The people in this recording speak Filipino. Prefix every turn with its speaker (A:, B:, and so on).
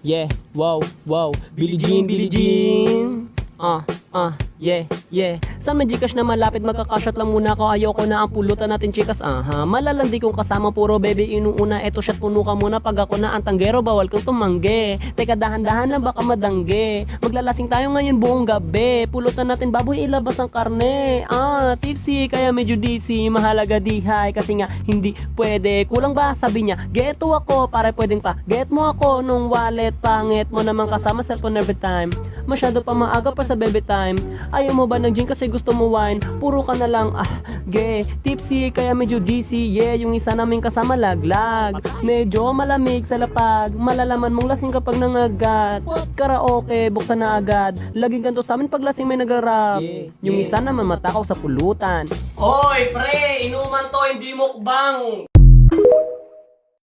A: Yeah, wow, wow. Billie Jean, Billie Jean. Yeah. Sa may Gcash na malapit, magkakashot lang muna ako. Ayoko na ang pulutan natin, chikas. Malalandi kong kasama, puro baby inuuna. Eto shot, puno ka muna. Pag ako na ang tanggero, bawal kang tumangge. Teka, dahan-dahan lang, baka madangge. Maglalasing tayo ngayon buong gabi. Pulutan natin baboy, ilabas ang karne. Tipsy, kaya medyo dizzy. Mahalaga di high, kasi nga hindi pwede. Kulang ba? Sabi niya, geto ako, pare pwedeng pa. Get mo ako nung wallet, pangit mo naman kasama cellphone every time. Masyado pa maaga pa sa baby time. Ayaw mo ba ng gin kasi gusto mo wine? Puro ka na lang, tipsy, kaya medyo dizzy. Yeah, yung isa namin kasama laglag. Medyo malamig sa lapag. Malalaman mong lasing kapag nangagat. Karaoke, buksan na agad. Laging ganito sa amin pag lasing may nagrarap. Yung isa naman matakaw sa pulutan. Hoy, pre! Inuman to, hindi mukbang!